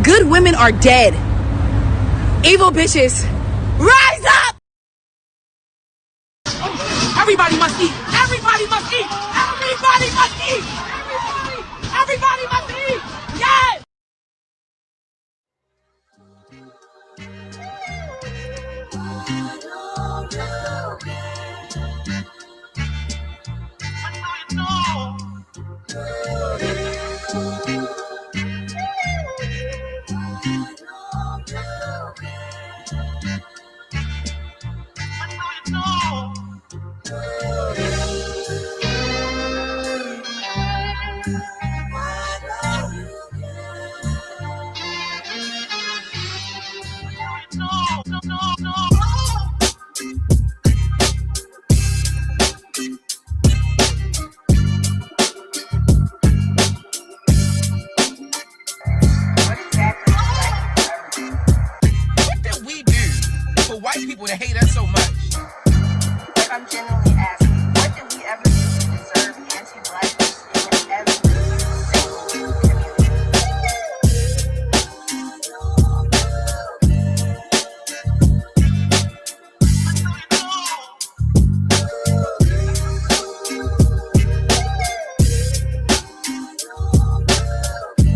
Good women are dead. Evil bitches, rise up! Everybody must eat. Everybody must eat. Everybody must eat. Everybody must eat. Yes! White people that hate us so much. I'm genuinely asking, what did we ever do to deserve anti-blackness in every single community?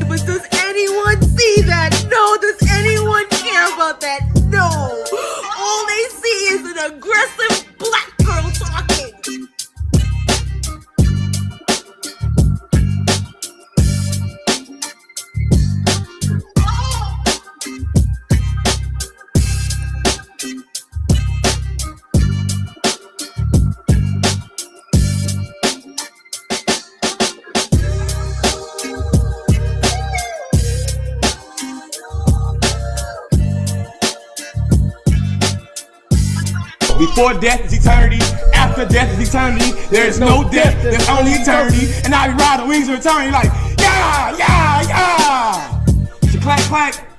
But does anyone see that? No. Does anyone care about that? No. All they see is an aggressive black girl talking. Before death is eternity, after death is eternity. There is no death, there's only eternity. And I be riding wings of eternity like, yeah, yeah, yeah. She clack, clack.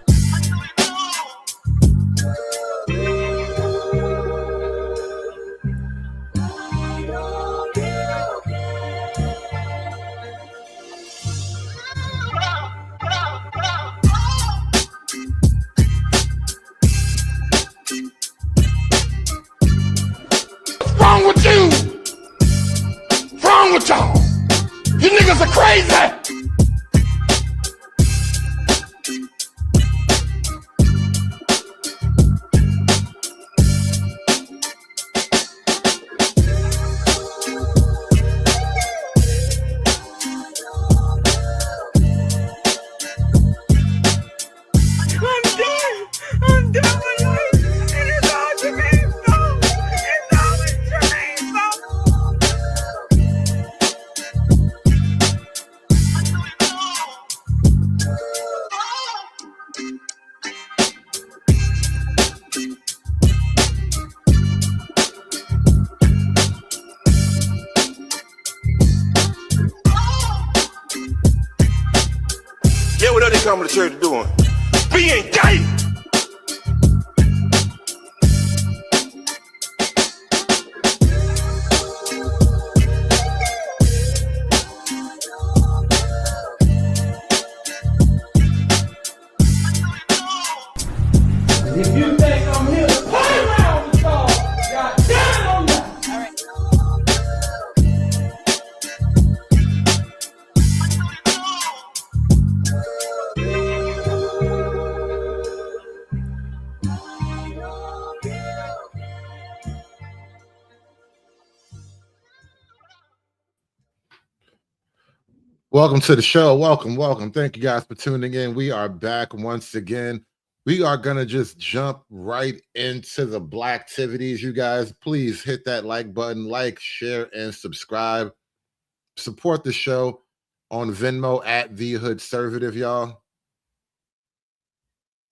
Wrong with you? Wrong with y'all? You niggas are crazy! I'm done with life. It is all Jermaine fault. It's always Jermaine's fault. Yeah, what are they coming to church doing? Being gay! If you think I'm here to play around with y'all, God damn it, I'm not. Welcome to the show. Welcome. Thank you guys for tuning in. We are back once again. We are going to just jump right into the Blacktivities. You guys, please hit that like button, like, share, and subscribe. Support the show on Venmo at The Hood Conservative, y'all.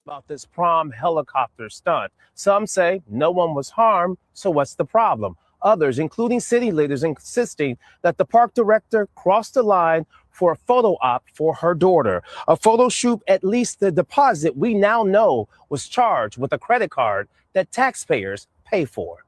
About this prom helicopter stunt. Some say no one was harmed, so what's the problem? Others, including city leaders, insisting that the park director crossed the line for a photo op for her daughter. A photo shoot, at least the deposit we now know was charged with a credit card that taxpayers pay for.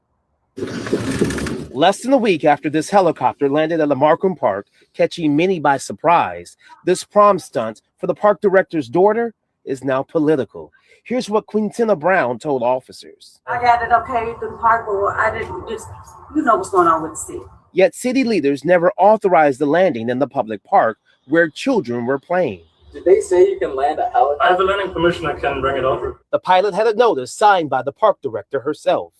Less than a week after this helicopter landed at Lamarcum Park, catching many by surprise, this prom stunt for the park director's daughter is now political. Here's what Quintina Brown told officers. I got it okay through the park, but I didn't just, you know what's going on with the city. Yet city leaders never authorized the landing in the public park where children were playing. Did they say you can land a helicopter? The landing commissioner can bring it over. The pilot had a notice signed by the park director herself.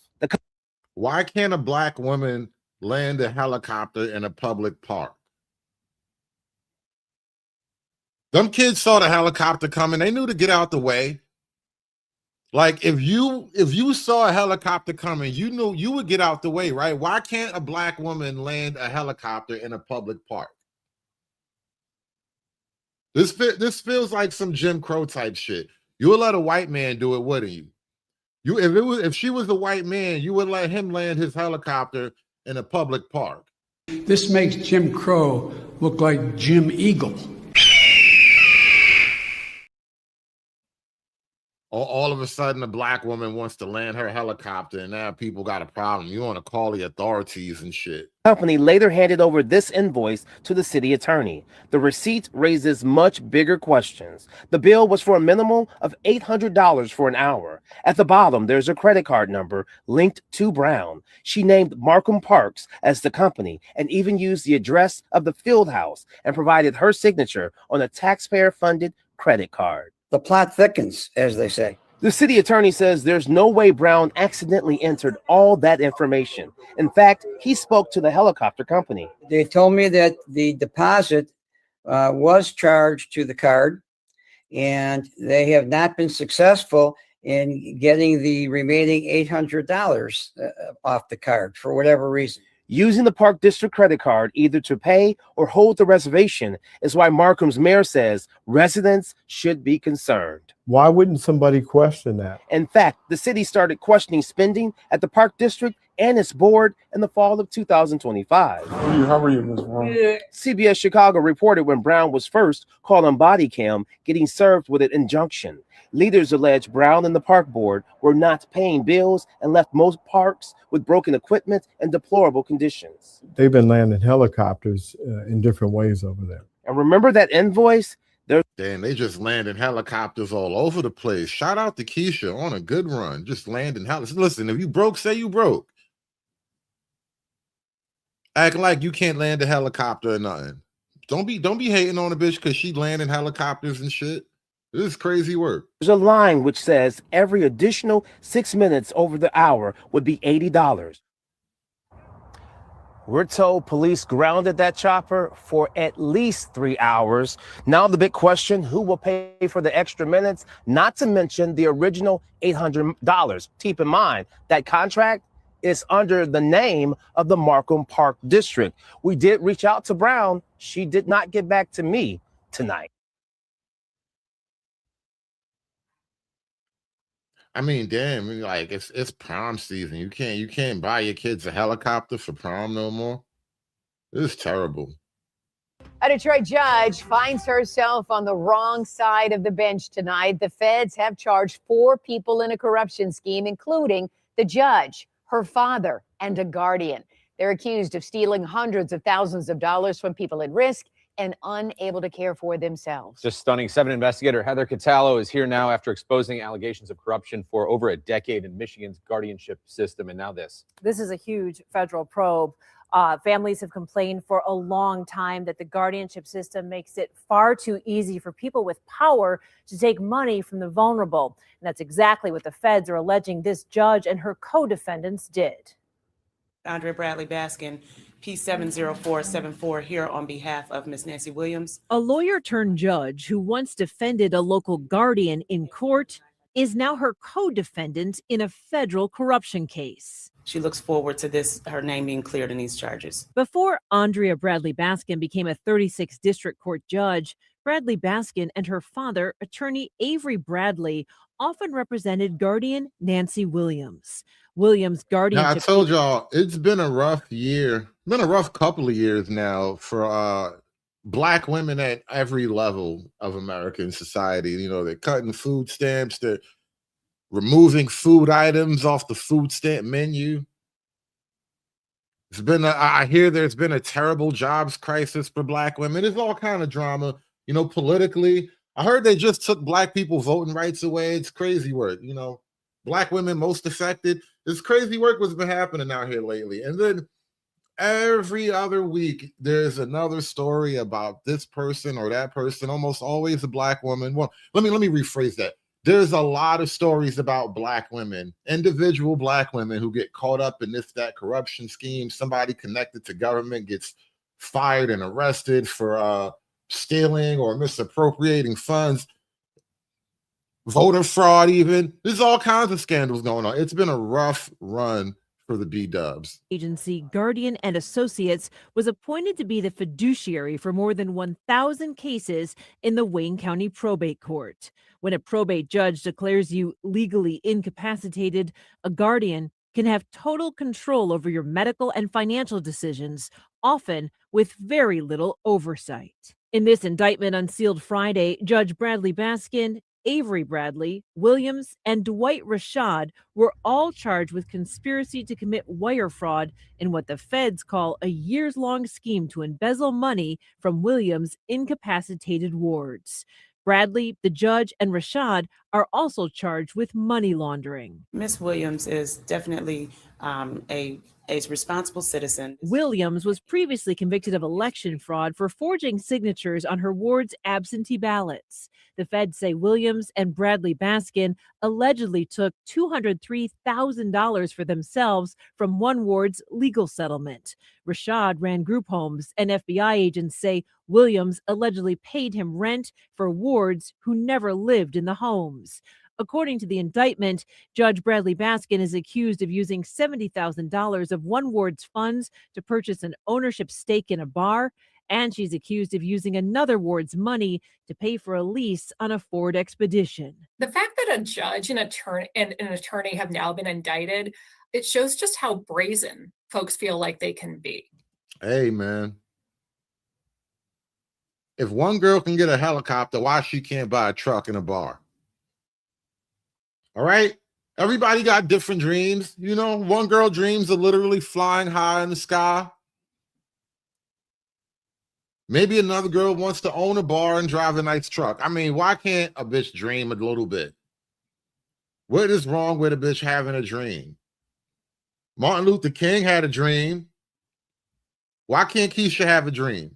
Why can't a black woman land a helicopter in a public park? Them kids saw the helicopter coming. They knew to get out the way. Like if you saw a helicopter coming, you knew you would get out the way, right? Why can't a black woman land a helicopter in a public park? This feels like some Jim Crow type shit. You would let a white man do it, wouldn't you? If she was a white man, you would let him land his helicopter in a public park. This makes Jim Crow look like Jim Eagle. All of a sudden, a black woman wants to land her helicopter, and now people got a problem. You want to call the authorities and shit. The company later handed over this invoice to the city attorney. The receipt raises much bigger questions. The bill was for a minimum of $800 for an hour. At the bottom, there's a credit card number linked to Brown. She named Markham Parks as the company and even used the address of the field house and provided her signature on a taxpayer-funded credit card. The plot thickens, as they say. The city attorney says there's no way Brown accidentally entered all that information. In fact, he spoke to the helicopter company. They told me that the deposit was charged to the card, and they have not been successful in getting the remaining $800 off the card for whatever reason. Using the Park District credit card either to pay or hold the reservation is why Markham's mayor says residents should be concerned. Why wouldn't somebody question that? In fact, the city started questioning spending at the Park District and its board in the fall of 2025. How are you, Ms. Brown? Yeah. CBS Chicago reported when Brown was first called on body cam, getting served with an injunction. Leaders allege Brown and the park board were not paying bills and left most parks with broken equipment and deplorable conditions. They've been landing helicopters in different ways over there. And remember that invoice? Damn, they just landing helicopters all over the place. Shout out to Keisha on a good run. Just landing helicopters. Listen, if you broke, say you broke. Acting like you can't land a helicopter or nothing. Don't be hating on a bitch because she landing helicopters and shit. This is crazy work. There's a line which says every additional 6 minutes over the hour would be $80. We're told police grounded that chopper for at least 3 hours. Now the big question, who will pay for the extra minutes? Not to mention the original $800. Keep in mind, that contract is under the name of the Markham Park District. We did reach out to Brown. She did not get back to me tonight. I mean, damn, like it's prom season. You can't buy your kids a helicopter for prom no more. This is terrible. A Detroit judge finds herself on the wrong side of the bench tonight. The feds have charged 4 people in a corruption scheme, including the judge, her father, and a guardian. They're accused of stealing hundreds of thousands of dollars from people at risk and unable to care for themselves. Just stunning. 7 investigator Heather Catallo is here now after exposing allegations of corruption for over a decade in Michigan's guardianship system. And now this. This is a huge federal probe. Families have complained for a long time that the guardianship system makes it far too easy for people with power to take money from the vulnerable. And that's exactly what the feds are alleging this judge and her co-defendants did. Andrea Bradley Baskin, P70474, here on behalf of Ms. Nancy Williams. A lawyer turned judge who once defended a local guardian in court is now her co-defendant in a federal corruption case. She looks forward to her name being cleared in these charges. Before Andrea Bradley Baskin became a 36th district court judge, Bradley Baskin and her father, attorney Avery Bradley, often represented guardian Nancy Williams. Williams' guardianship. Now, I told y'all it's been a rough year, been a rough couple of years now for Black women at every level of American society. You know, they're cutting food stamps, they're removing food items off the food stamp menu. It's been I hear there's been a terrible jobs crisis for Black women. There's all kind of drama, you know, politically. I heard they just took black people voting rights away. It's crazy work. You know, black women most affected. This crazy work has been happening out here lately. And then every other week, there's another story about this person or that person, almost always a black woman. Well, let me rephrase that. There's a lot of stories about black women, individual black women who get caught up in that corruption scheme. Somebody connected to government gets fired and arrested for stealing or misappropriating funds, voter fraud even. There's all kinds of scandals going on. It's been a rough run for the B-dubs. Agency Guardian and Associates was appointed to be the fiduciary for more than 1,000 cases in the Wayne County Probate Court. When a probate judge declares you legally incapacitated, a guardian can have total control over your medical and financial decisions, often with very little oversight. In this indictment unsealed Friday, Judge Bradley Baskin, Avery Bradley, Williams, and Dwight Rashad were all charged with conspiracy to commit wire fraud in what the feds call a years-long scheme to embezzle money from Williams' incapacitated wards. Bradley, the judge, and Rashad are also charged with money laundering. Ms. Williams is definitely a responsible citizen. Williams was previously convicted of election fraud for forging signatures on her ward's absentee ballots. The feds say Williams and Bradley Baskin allegedly took $203,000 for themselves from one ward's legal settlement. Rashad ran group homes, and FBI agents say Williams allegedly paid him rent for wards who never lived in the homes. According to the indictment, Judge Bradley Baskin is accused of using $70,000 of one ward's funds to purchase an ownership stake in a bar, and she's accused of using another ward's money to pay for a lease on a Ford Expedition. The fact that a judge and an attorney have now been indicted, it shows just how brazen folks feel like they can be. Hey, man. If one girl can get a helicopter, why she can't buy a truck and a bar? All right? Everybody got different dreams. You know, one girl dreams of literally flying high in the sky. Maybe another girl wants to own a bar and drive a nice truck. I mean, why can't a bitch dream a little bit? What is wrong with a bitch having a dream? Martin Luther King had a dream. Why can't Keisha have a dream?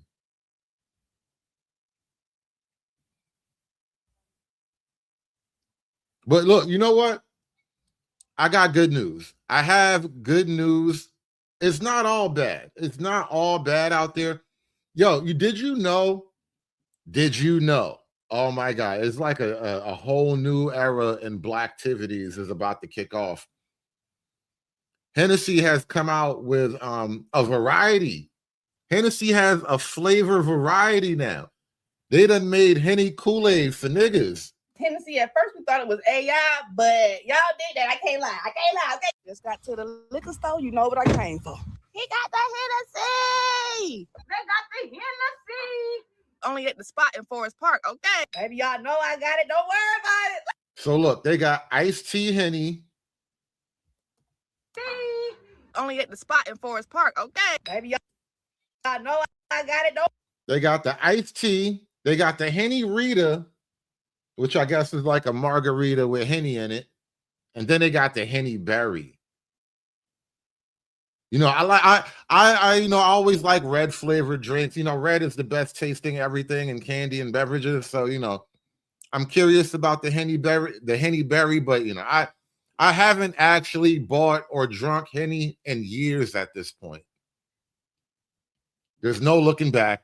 But look, you know what? I got good news. I have good news. It's not all bad. It's not all bad out there. Yo, did you know? Oh my God, it's like a whole new era in Blacktivities is about to kick off. Hennessy has come out with a variety. Hennessy has a flavor variety now. They done made Henny Kool-Aid for niggas. Hennessy, at first we thought it was AI, but y'all did that. I can't lie. Okay? Just got to the liquor store. You know what I came for. He got the Hennessy. They got the Hennessy. Only at the spot in Forest Park, okay? Maybe y'all know I got it. Don't worry about it. So look, they got iced tea Henny. Only at the spot in Forest Park, okay? Maybe y'all know I got it. They got the iced tea. They got the Henny Rita, which I guess is like a margarita with Henny in it. And then they got the Henny Berry. You know, I always like red flavored drinks. You know, red is the best tasting everything in candy and beverages. So, you know, I'm curious about the Henny Berry, but you know, I haven't actually bought or drunk Henny in years at this point. There's no looking back.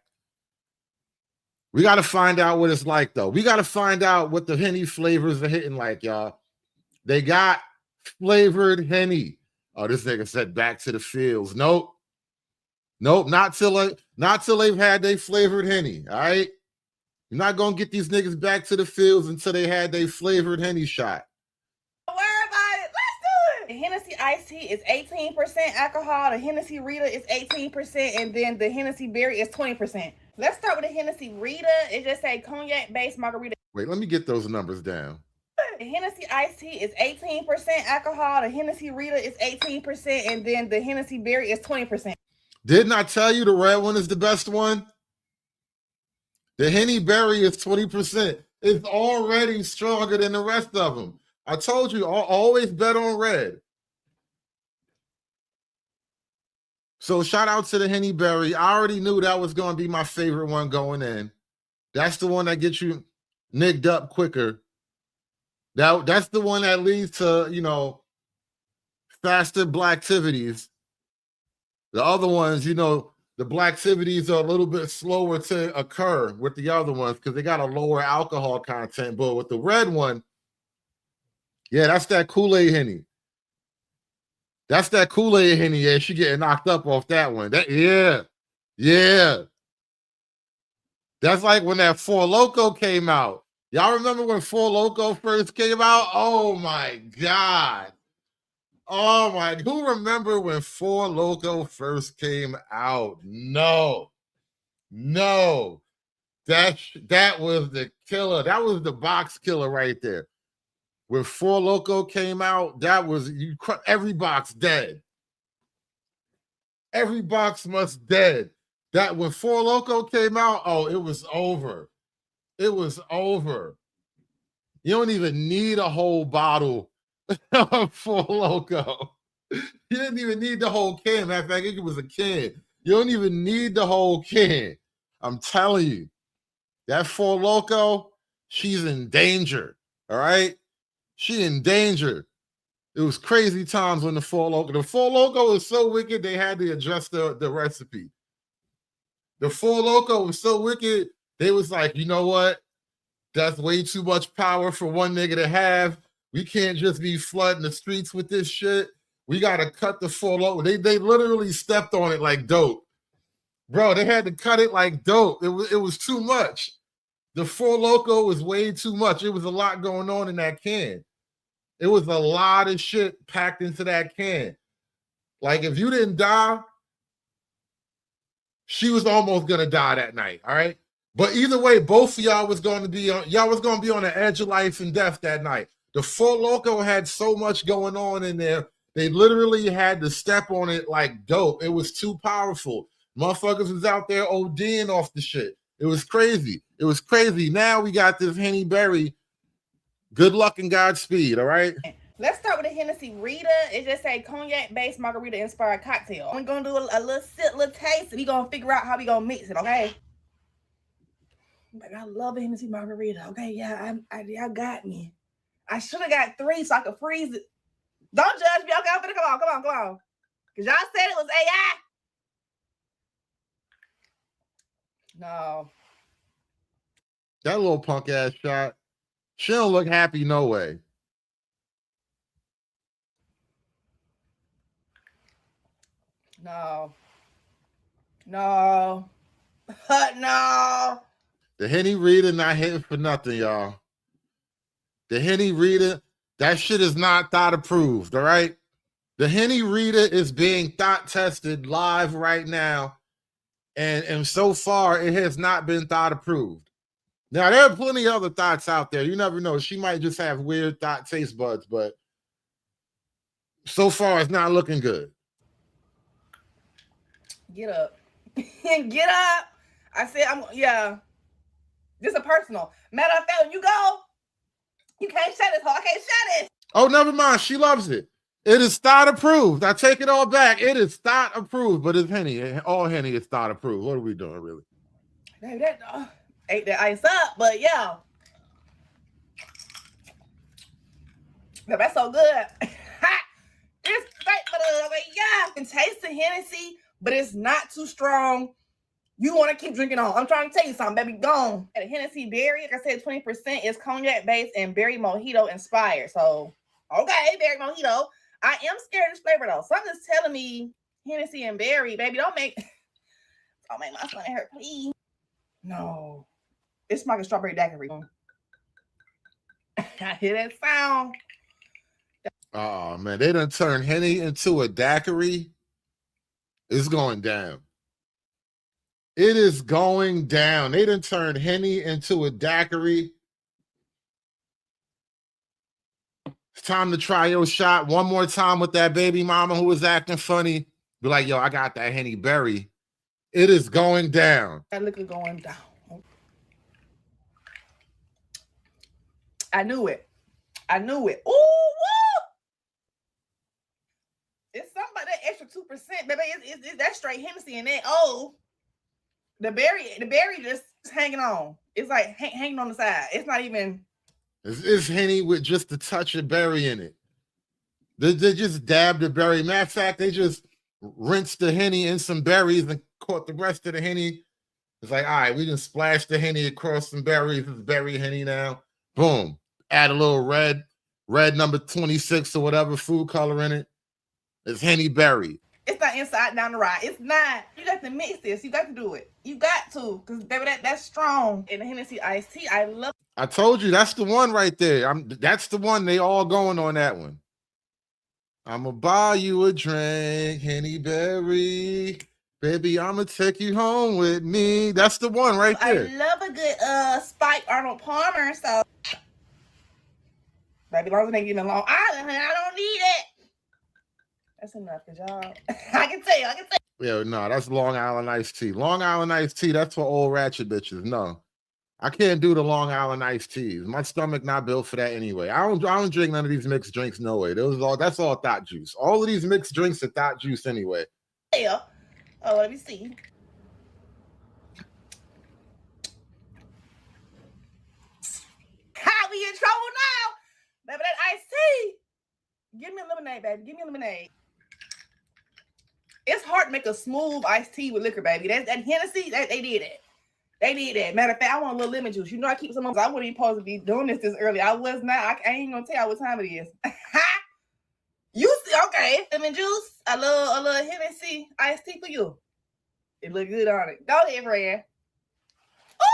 We got to find out what it's like, though. We got to find out what the Henny flavors are hitting like, y'all. They got flavored Henny. Oh, this nigga said back to the fields. Nope, not till they've had their flavored Henny. All right, you're not gonna get these niggas back to the fields until they had their flavored Henny shot. Don't worry about it. Let's do it. The Hennessy iced tea is 18% alcohol. The Hennessy Rita is 18%, and then the Hennessy Berry is 20%. Let's start with the Hennessy Rita. It just say cognac-based margarita. Wait, let me get those numbers down. The Hennessy iced tea is 18% alcohol. The Hennessy Rita is 18%, and then the Hennessy Berry is 20%. Didn't I tell you the red one is the best one? The Henny Berry is 20%. It's already stronger than the rest of them. I told you, always bet on red. So shout out to the Henny Berry. I already knew that was going to be my favorite one going in. That's the one that gets you nigged up quicker. That's the one that leads to, you know, faster Blacktivities. The other ones, you know, the Blacktivities are a little bit slower to occur with the other ones because they got a lower alcohol content. But with the red one, yeah, that's that Kool-Aid Henny. That's that Kool-Aid Henny. Yeah, she getting knocked up off that one. Yeah. That's like when that Four Loko came out. Y'all remember when Four Loko first came out? Oh my God. Oh my, who remember when Four Loko first came out? No. That was the killer. That was the box killer right there. When Four Loko came out, that was every box dead. Every box must dead. That when Four Loko came out, oh, it was over. It was over. You don't even need a whole bottle of Four Loko. You didn't even need the whole can. Matter of fact, it was a can. You don't even need the whole can. I'm telling you, that Four Loko, she's in danger. All right? She in danger. It was crazy times when the Four Loko was so wicked, they had to adjust the recipe. The Four Loko was so wicked, they was like, you know what? That's way too much power for one nigga to have. We can't just be flooding the streets with this shit. We got to cut the Four Loko. They literally stepped on it like dope. Bro, they had to cut it like dope. It was too much. The Four Loko was way too much. It was a lot going on in that can. It was a lot of shit packed into that can. Like, if you didn't die, she was almost gonna die that night, all right? But either way, both of y'all was gonna be on the edge of life and death that night. The Four Loko had so much going on in there, they literally had to step on it like dope. It was too powerful. Motherfuckers was out there ODing off the shit. It was crazy. It was crazy. Now we got this Henny Berry. Good luck and Godspeed, all right? Let's start with the Hennessy Rita. It just a cognac-based margarita-inspired cocktail. I'm gonna do a little sip, little taste, and we gonna figure out how we gonna mix it, okay? But I love a Hennessy margarita, okay? Yeah, y'all got me. I should have got 3 so I could freeze it. Don't judge me, okay? I'm finna come on. Because y'all said it was AI. No. That little punk ass shot. She don't look happy no way. No. No. No. The Henny Rita not hitting for nothing, y'all. The Henny Rita, that shit is not thought approved, all right? The Henny Rita is being thought tested live right now. And so far, it has not been thought approved. Now, there are plenty of other thoughts out there. You never know. She might just have weird thought taste buds, but so far, it's not looking good. Get up. Get up. I said, yeah. This is personal. Matter of fact, when you go, you can't shut this hole. I can't shut it. Oh, never mind. She loves it. It is thought approved. I take it all back. It is thought approved, but it's Henny. All Henny is thought approved. What are we doing, really? Baby, that ate that ice up, but yeah. That's so good. It's yeah. You can taste the Hennessy, but it's not too strong. You want to keep drinking on. I'm trying to tell you something, baby. Gone. The Hennessy berry, like I said, 20% is cognac based and berry mojito inspired. So, okay, berry mojito. I am scared of this flavor though. Something's telling me Hennessy and berry, baby. Don't make my stomach hurt, please. No, it's smelling like a strawberry daiquiri. I hear that sound. Oh man, they done turned Henny into a daiquiri. It's going down. It is going down. They done turned Henny into a daiquiri. It's time to try your shot one more time with that baby mama who was acting funny. Be like, yo, I got that Henny Berry. It is going down. That liquor going down. I knew it. I knew it. Ooh, woo! It's something about that extra 2%, baby. It's that straight Hennessy and that. Oh, the berry just hanging on. It's like hanging on the side. It's not even. It's Henny with just a touch of berry in it. They just dabbed the berry. Matter of fact, they just rinsed the Henny in some berries and caught the rest of the Henny. It's like, all right, we just splashed the Henny across some berries. It's berry Henny now. Boom. Add a little red number 26 or whatever food color in it. It's Henny berry. It's not inside down the ride. It's not. You got to mix this. You got to do it. You got to, because baby, that's strong. And the Hennessy iced tea, I love. I told you that's the one right there. That's the one. They all going on that one. I'ma buy you a drink, Henny berry. Baby, I'ma take you home with me. That's the one right there. I love a good spiked Arnold Palmer. So, baby, as long as they give me Long Island, I don't need it. That's enough, cause y'all. I can tell. Yeah, no, that's Long Island iced tea. Long Island iced tea. That's for old ratchet bitches. No, I can't do the Long Island iced teas. My stomach not built for that anyway. I don't drink none of these mixed drinks. No way. That's all thought juice. All of these mixed drinks are thought juice anyway. Yeah. Oh, let me see. Ha, we in trouble now. Baby, that iced tea. Give me a lemonade, baby. Give me a lemonade. It's hard to make a smooth iced tea with liquor, baby. That Hennessy, they did it. They did that. Matter of fact, I want a little lemon juice. You know I keep some. I wasn't even supposed to be doing this early. I was not. I ain't gonna tell you what time it is. You see? Okay, lemon juice. A little Hennessy iced tea for you. It look good on it. Go ahead, Fred. Oh,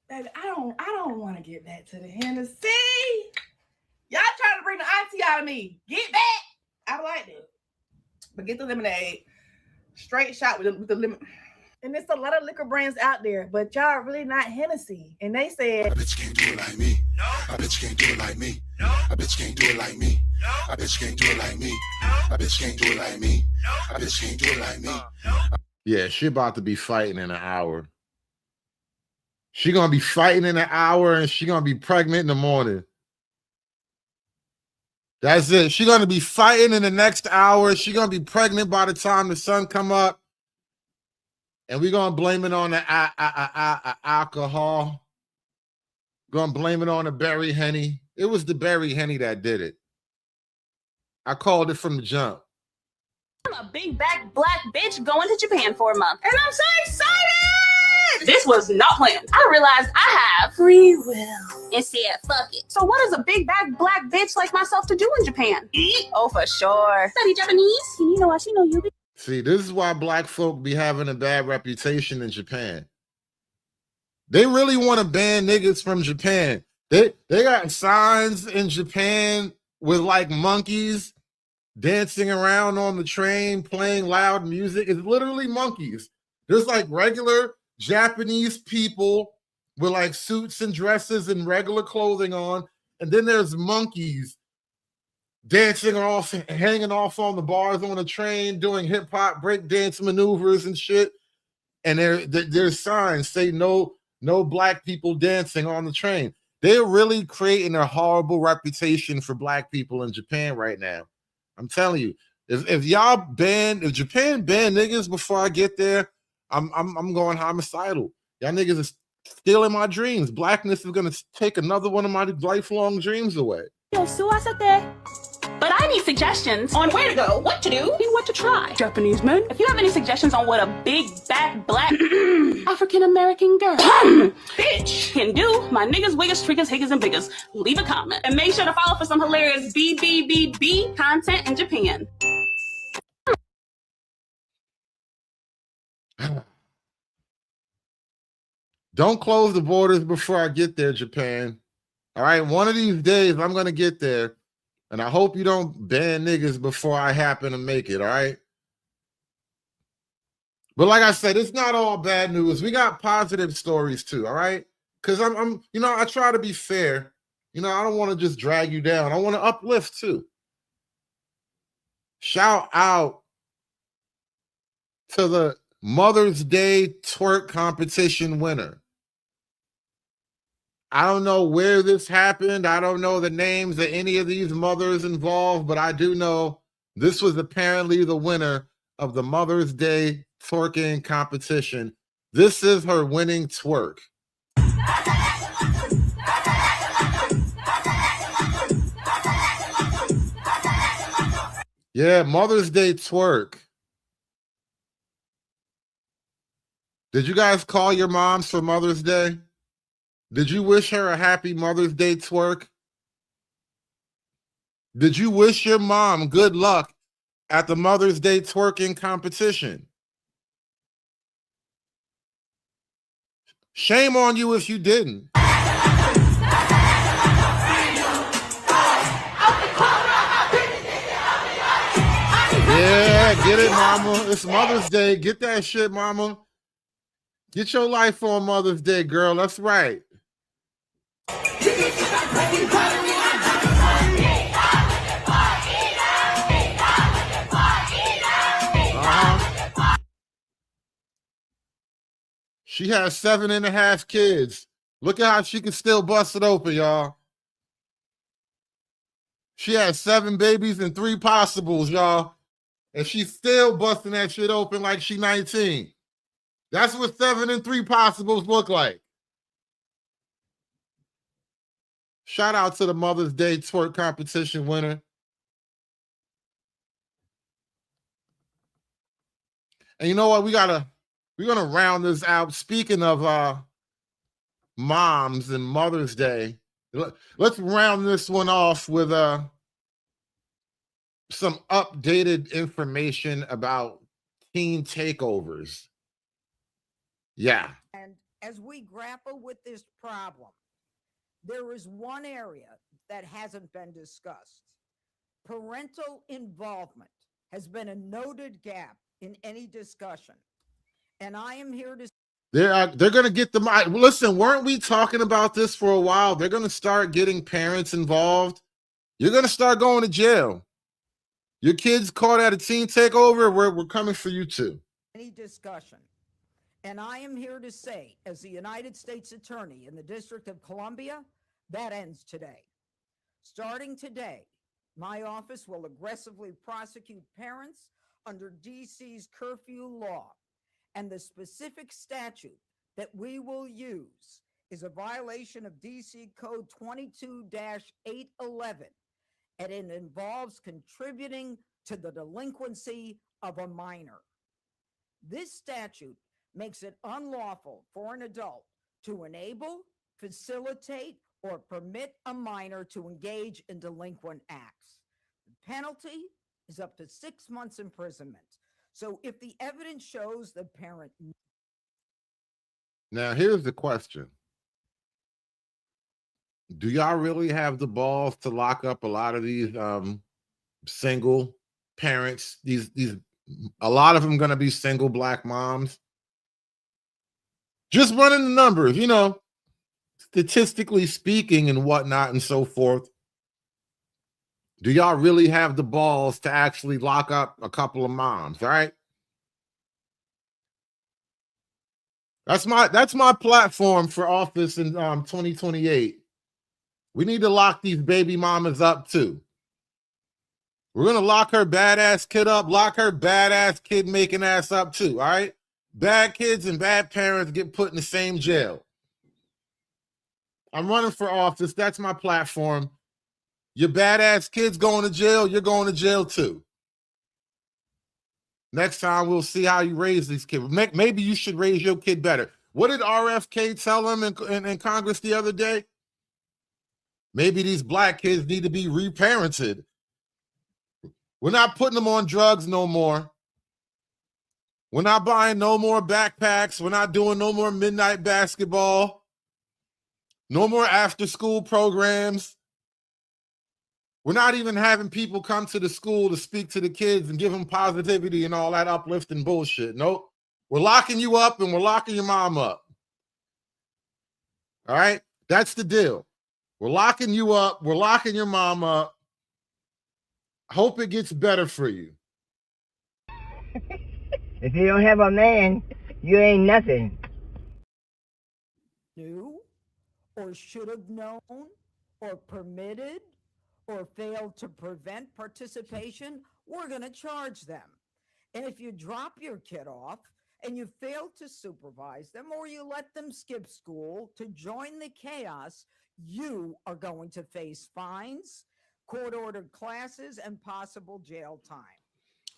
baby, I don't want to get back to the Hennessy. Y'all trying to bring the auntie out of me. Get back. I like that. But get the lemonade. Straight shot with the lemon. And there's a lot of liquor brands out there, but y'all are really not Hennessy. And they said, a bitch can't do it like me. No. A bitch can't do it like me. No. A bitch can't do it like me. No. A bitch can't do it like me. No. A bitch can't do it like me. No. A bitch can't do it like me. Yeah, she about to be fighting in an hour. She gonna be fighting in an hour and she gonna be pregnant in the morning. That's it. She gonna be fighting in the next hour. She gonna be pregnant by the time the sun come up. And we're gonna blame it on the alcohol. Gonna blame it on the berry Henny. It was the berry Henny that did it. I called it from the jump. I'm a big back black bitch going to Japan for a month. And I'm so excited! This was not planned. I realized I have free will. And said, fuck it. So what does a big back black bitch like myself to do in Japan? Eat? Oh, for sure. Study Japanese? And you know what? She know you be. See, this is why black folk be having a bad reputation in Japan. They really want to ban niggas from Japan. They got signs in Japan with like monkeys dancing around on the train, playing loud music. It's literally monkeys. There's like regular Japanese people with like suits and dresses and regular clothing on. And then there's monkeys dancing off, hanging off on the bars on the train, doing hip hop break dance maneuvers and shit. And there's signs say no black people dancing on the train. They're really creating a horrible reputation for black people in Japan right now. I'm telling you, if Japan ban niggas before I get there, I'm going homicidal. Y'all niggas are stealing my dreams. Blackness is gonna take another one of my lifelong dreams away. But I need suggestions on where to go, what to do, and what to try. Japanese men, if you have any suggestions on what a big back black African American girl bitch can do, my niggas, wiggers, triggers, higgers, and biggers, leave a comment. And make sure to follow for some hilarious BBBB content in Japan. Don't close the borders before I get there, Japan. All right, one of these days I'm gonna get there. And I hope you don't ban niggas before I happen to make it, all right? But like I said, it's not all bad news. We got positive stories too, all right? Because I'm I try to be fair. I don't want to just drag you down. I want to uplift too. Shout out to the Mother's Day twerk competition winner. I don't know where this happened. I don't know the names of any of these mothers involved, but I do know this was apparently the winner of the Mother's Day twerking competition. This is her winning twerk. Yeah, Mother's Day twerk. Did you guys call your moms for Mother's Day? Did you wish her a happy Mother's Day twerk? Did you wish your mom good luck at the Mother's Day twerking competition? Shame on you if you didn't. Yeah, get it, mama. It's Mother's Day. Get that shit, mama. Get your life on Mother's Day, girl. That's right. She has 7.5 kids. Look at how she can still bust it open, y'all. She has 7 babies and 3 possibles, y'all. And she's still busting that shit open like she 19. That's what 7 and 3 possibles look like. Shout out to the Mother's Day twerk competition winner. And you know what? We're gonna round this out. Speaking of moms and Mother's Day, let's round this one off with some updated information about teen takeovers. Yeah. And as we grapple with this problem, there is one area that hasn't been discussed. Parental involvement has been a noted gap in any discussion. And I am here to... They're going to get the... Listen, weren't we talking about this for a while? They're going to start getting parents involved. You're going to start going to jail. Your kids caught at a teen takeover, we're coming for you too. Any discussion. And I am here to say, as the United States Attorney in the District of Columbia, that ends today. Starting today, my office will aggressively prosecute parents under DC's curfew law. And the specific statute that we will use is a violation of DC Code 22-811. And it involves contributing to the delinquency of a minor. This statute makes it unlawful for an adult to enable, facilitate, or permit a minor to engage in delinquent acts. The penalty is up to 6 months imprisonment. So if the evidence shows the parent... Now, here's the question. Do y'all really have the balls to lock up a lot of these single parents? A lot of them going to be single Black moms. Just running the numbers, you know, statistically speaking and whatnot and so forth. Do y'all really have the balls to actually lock up a couple of moms, all right? That's my platform for office in 2028. We need to lock these baby mamas up too. We're going to lock her badass kid up, lock her badass kid making ass up too, all right? Bad kids and bad parents get put in the same jail. I'm running for office. That's my platform. Your badass kids going to jail, you're going to jail too. Next time we'll see how you raise these kids. Maybe you should raise your kid better. What did RFK tell him in Congress the other day? Maybe these Black kids need to be reparented. We're not putting them on drugs no more. We're not buying no more backpacks. We're not doing no more midnight basketball. No more after-school programs. We're not even having people come to the school to speak to the kids and give them positivity and all that uplifting bullshit. Nope. We're locking you up and we're locking your mom up. All right? That's the deal. We're locking you up. We're locking your mom up. Hope it gets better for you. If you don't have a man, you ain't nothing. Knew or should have known or permitted or failed to prevent participation, we're going to charge them. And if you drop your kid off and you fail to supervise them or you let them skip school to join the chaos, you are going to face fines, court-ordered classes, and possible jail time.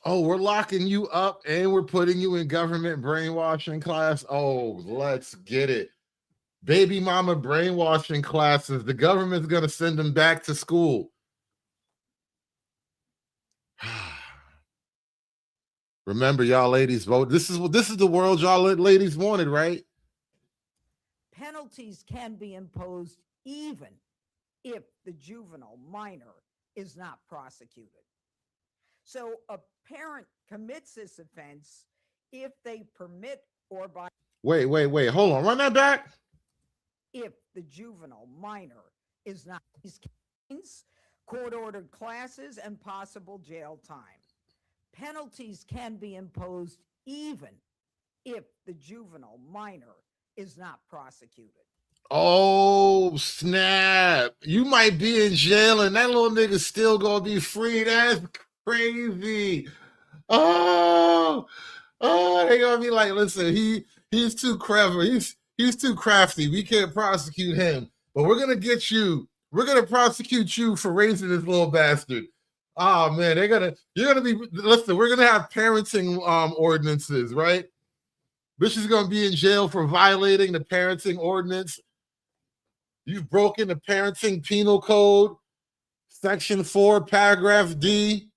Oh, we're locking you up and we're putting you in government brainwashing class. Oh, let's get it. Baby mama brainwashing classes. The government's going to send them back to school. Remember, y'all ladies vote. This is the world y'all ladies wanted, right? Penalties can be imposed even if the juvenile minor is not prosecuted. So a parent commits this offense if they permit or by... Wait. Hold on. Run that back. If the juvenile minor is not... Court-ordered classes and possible jail time. Penalties can be imposed even if the juvenile minor is not prosecuted. Oh, snap. You might be in jail and that little nigga's still going to be free. That's crazy. Oh, they going to be like, listen, he's too clever. He's too crafty. We can't prosecute him. But we're going to get you. We're going to prosecute you for raising this little bastard. Oh man, you're gonna be, listen, we're gonna have parenting ordinances, right? Bitch is gonna be in jail for violating the parenting ordinance. You've broken the parenting penal code, section 4, paragraph D.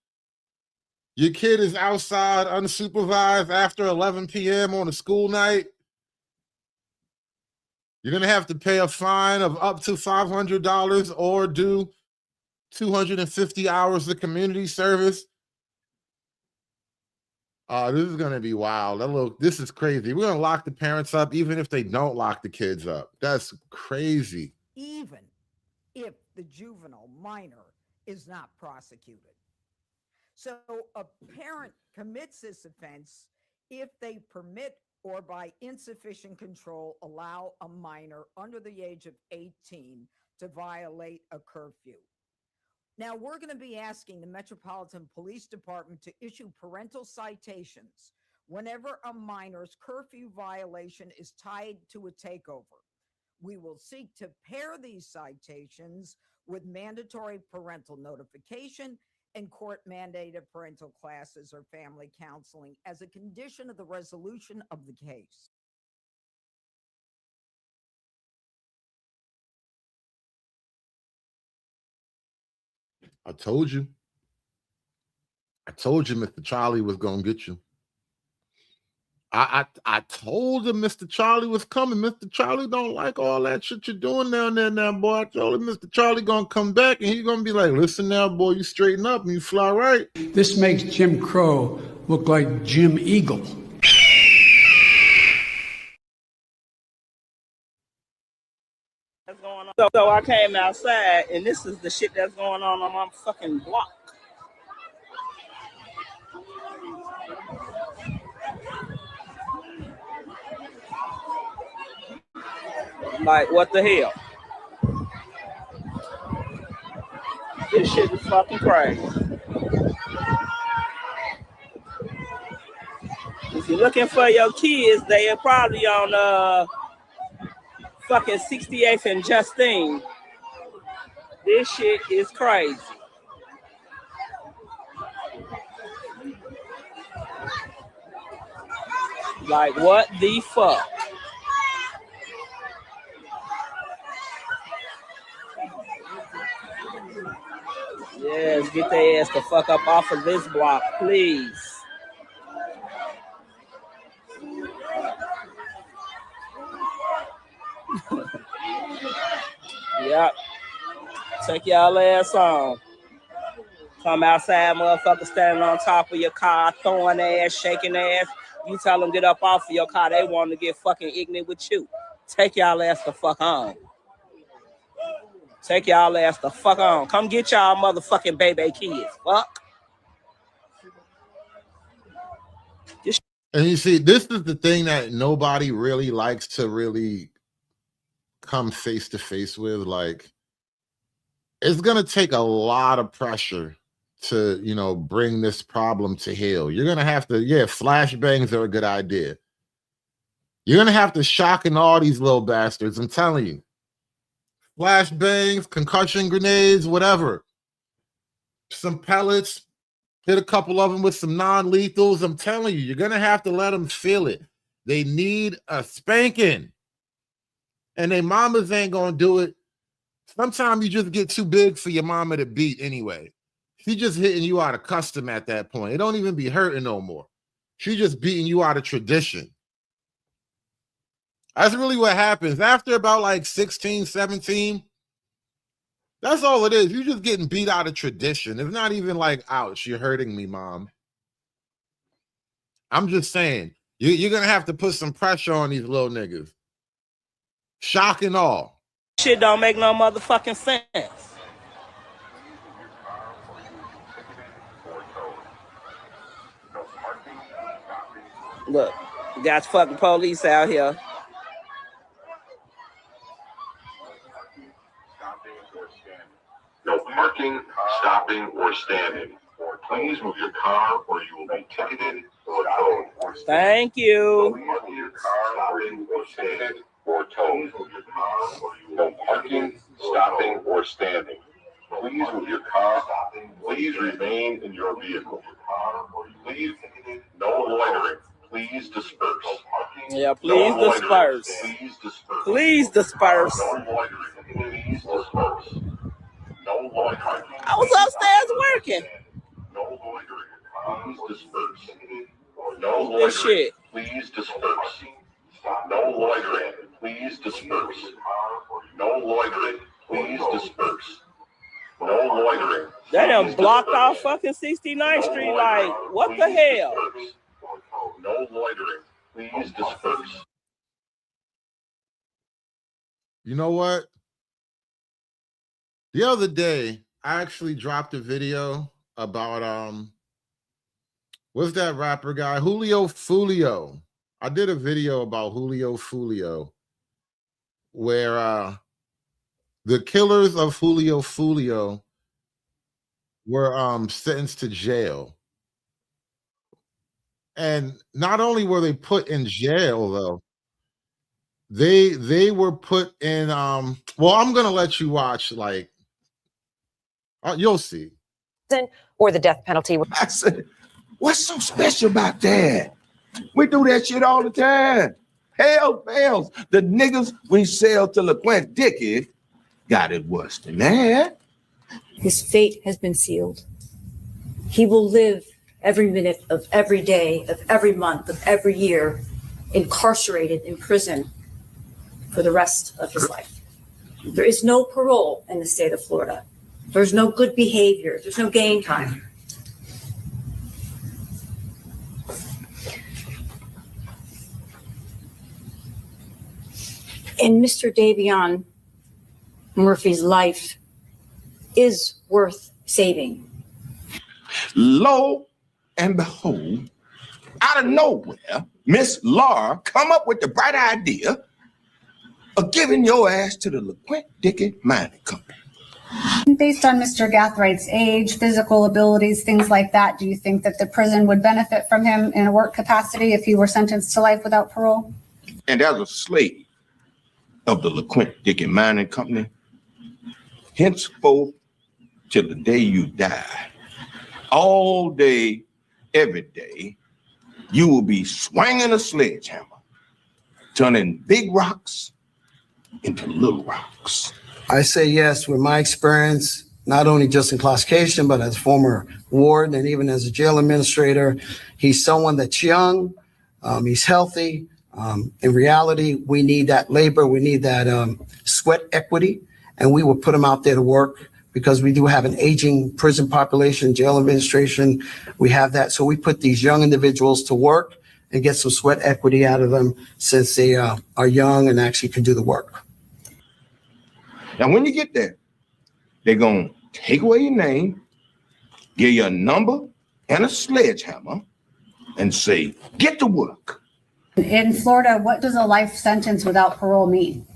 Your kid is outside unsupervised after 11 p.m. on a school night. You're gonna have to pay a fine of up to $500 or do 250 hours of community service. This is going to be wild. This is crazy. We're going to lock the parents up even if they don't lock the kids up. That's crazy. Even if the juvenile minor is not prosecuted. So a parent commits this offense if they permit or by insufficient control allow a minor under the age of 18 to violate a curfew. Now, we're going to be asking the Metropolitan Police Department to issue parental citations whenever a minor's curfew violation is tied to a takeover. We will seek to pair these citations with mandatory parental notification and court-mandated parental classes or family counseling as a condition of the resolution of the case. I told you. Mr. Charlie was gonna get you. I told him Mr. Charlie was coming. Mr. Charlie don't like all that shit you're doing down there now, boy. I told him Mr. Charlie gonna come back and he's gonna be like, listen now, boy, you straighten up and you fly right. This makes Jim Crow look like Jim Eagle. That's going on. So I came outside, and this is the shit that's going on my fucking block. Like, what the hell? This shit is fucking crazy. If you're looking for your kids, they are probably on fucking 68th and Justine. This shit is crazy. Like, what the fuck? Yes, get their ass the fuck up off of this block, please. Yep. Take y'all ass on. Come outside, motherfucker, standing on top of your car, throwing ass, shaking ass. You tell them get up off of your car. They want to get fucking ignorant with you. Take y'all ass the fuck on. Take y'all ass the fuck on. Come get y'all motherfucking baby kids. Fuck. And you see, this is the thing that nobody really likes to really come face to face with. Like, it's going to take a lot of pressure to, you know, bring this problem to heel. You're going to have to, yeah, flashbangs are a good idea. You're going to have to shock and all these little bastards. I'm telling you. Flashbangs, concussion grenades, whatever. Some pellets. Hit a couple of them with some non-lethals. I'm telling you, you're going to have to let them feel it. They need a spanking. And their mamas ain't going to do it. Sometimes you just get too big for your mama to beat anyway. She just hitting you out of custom at that point. It don't even be hurting no more. She just beating you out of tradition. That's really what happens. After about like 16, 17, that's all it is. You're just getting beat out of tradition. It's not even like, ouch, you're hurting me, mom. I'm just saying, you're going to have to put some pressure on these little niggas. Shock and all. Shit don't make no motherfucking sense. Look, you got fucking police out here. No parking, stopping, or standing. Please move your car or you will be ticketed or towed. Thank you. Move your car or you will be ticketed or towed. No parking, stopping, or standing. Please move your car. Please remain in your vehicle. Please, no loitering. Please disperse. Yeah, please disperse. Please disperse. Please disperse. No loitering. Please disperse. No loitering. I was upstairs working. No loitering. Please disperse. No loitering. Please disperse. No loitering. Please disperse. No loitering. Please disperse. No loitering. They done blocked off fucking 69th Street. Like, what the hell? No loitering. Please disperse. You know what? The other day, I actually dropped a video about what's that rapper guy? Julio Fulio. I did a video about Julio Fulio where the killers of Julio Fulio were sentenced to jail. And not only were they put in jail, though, they were put in well, I'm gonna let you watch, like, you'll see. Or the death penalty. I said, what's so special about that? We do that shit all the time. Hell bells. The niggas we sell to LaQuint Dickey got it worse than that. His fate has been sealed. He will live every minute of every day, of every month, of every year, incarcerated in prison for the rest of his life. There is no parole in the state of Florida. There's no good behavior. There's no gain time. And Mr. Davion Murphy's life is worth saving. Lo and behold, out of nowhere, Miss Laura come up with the bright idea of giving your ass to the LaQuint Dickey Mining Company. Based on Mr. Gathride's age, physical abilities, things like that, do you think that the prison would benefit from him in a work capacity if he were sentenced to life without parole? And as a slave of the LaQuint Dickey Mining Company, henceforth till the day you die, all day, every day, you will be swinging a sledgehammer, turning big rocks into little rocks. I say yes with my experience, not only just in classification, but as former warden and even as a jail administrator. He's someone that's young, he's healthy. In reality, we need that labor, we need that sweat equity, and we will put him out there to work because we do have an aging prison population, jail administration, we have that. So we put these young individuals to work and get some sweat equity out of them since they are young and actually can do the work. Now, when you get there, they're going to take away your name, give you a number and a sledgehammer, and say, get to work. In Florida, what does a life sentence without parole mean?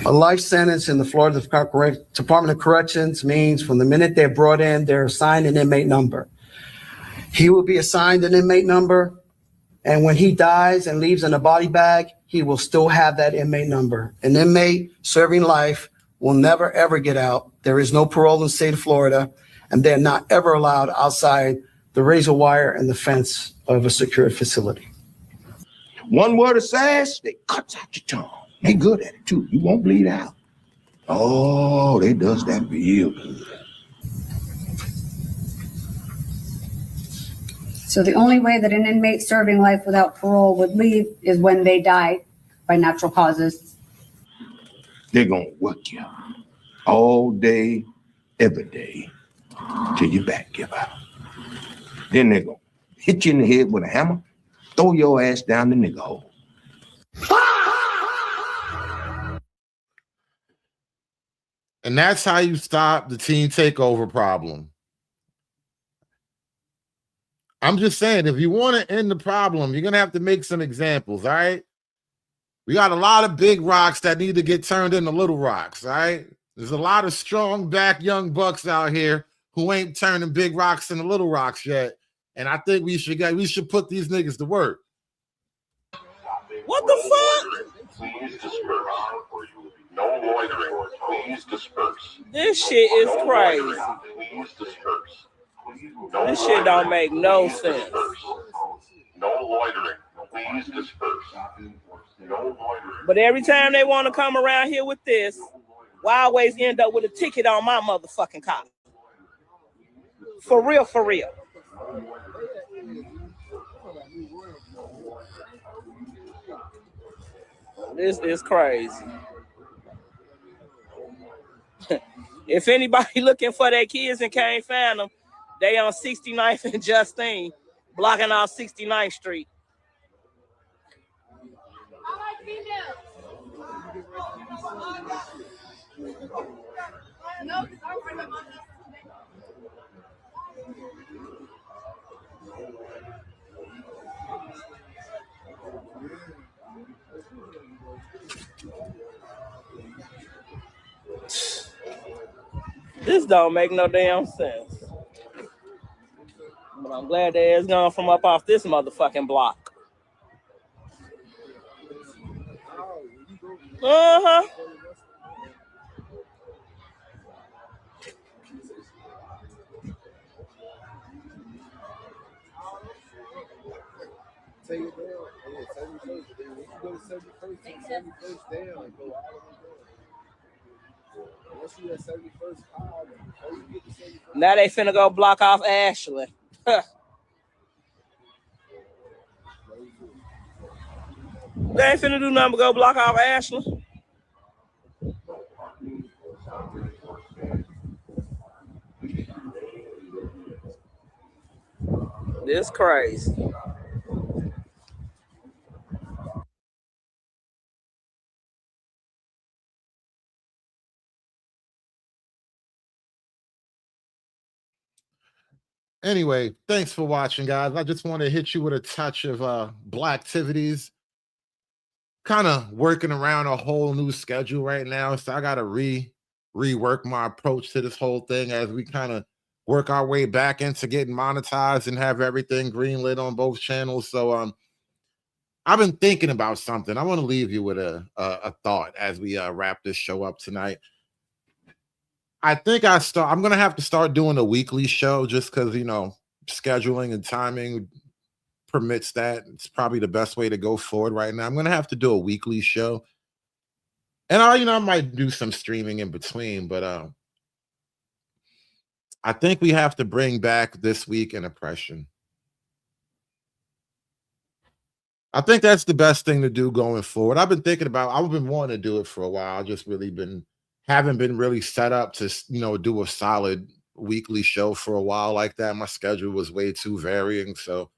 A life sentence in the Florida Department of Corrections means from the minute they're brought in, they're assigned an inmate number. He will be assigned an inmate number, and when he dies and leaves in a body bag, he will still have that inmate number. An inmate serving life will never, ever get out. There is no parole in the state of Florida, and they're not ever allowed outside the razor wire and the fence of a secured facility. One word of sass, they cuts out your tongue. They good at it too. You won't bleed out. Oh, they does that real good. So the only way that an inmate serving life without parole would leave is when they die by natural causes. They're gonna work you all day, every day, till your back give out. Then they're gonna hit you in the head with a hammer, throw your ass down the nigga hole. And that's how you stop the teen takeover problem. I'm just saying, if you want to end the problem, you're going to have to make some examples, all right? We got a lot of big rocks that need to get turned into little rocks, all right? There's a lot of strong back young bucks out here who ain't turning big rocks into little rocks yet. And I think we should put these niggas to work. What the fuck? Please disperse, or you will be no loitering. Please disperse. This shit is crazy. Please disperse. This shit don't make no sense. No loitering. Please disperse. No loitering. But every time they want to come around here with this, I always end up with a ticket on my motherfucking car. For real, for real. This is crazy. If anybody looking for their kids and can't find them, they on 69th and Justine, blocking off 69th Street. This don't make no damn sense. But I'm glad they is gone from up off this motherfucking block. Uh-huh. Now they finna go block off Ashley. They ain't finna do nothing but go block off Ashley. This crazy. Anyway, thanks for watching, guys. I just want to hit you with a touch of Blacktivities. Kind of working around a whole new schedule right now, so I got to rework my approach to this whole thing as we kind of work our way back into getting monetized and have everything greenlit on both channels. So I've been thinking about something. I want to leave you with a thought as we wrap this show up tonight. I think I'm going to have to start doing a weekly show just because, you know, scheduling and timing permits that. It's probably the best way to go forward right now. I'm going to have to do a weekly show. And I might do some streaming in between, but I think we have to bring back This Week in Oppression. I think that's the best thing to do going forward. I've been wanting to do it for a while. I just haven't been really set up to, do a solid weekly show for a while like that. My schedule was way too varying. So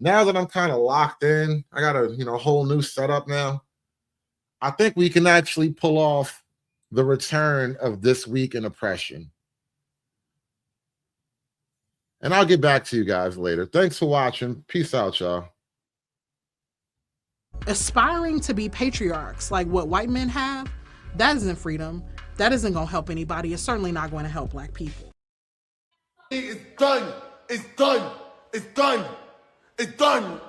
now that I'm kind of locked in, I got a, whole new setup now. I think we can actually pull off the return of This Week in Oppression. And I'll get back to you guys later. Thanks for watching. Peace out, y'all. Aspiring to be patriarchs like what white men have, that isn't freedom. That isn't going to help anybody. It's certainly not going to help black people. It's done. It's done. It's done. It's done.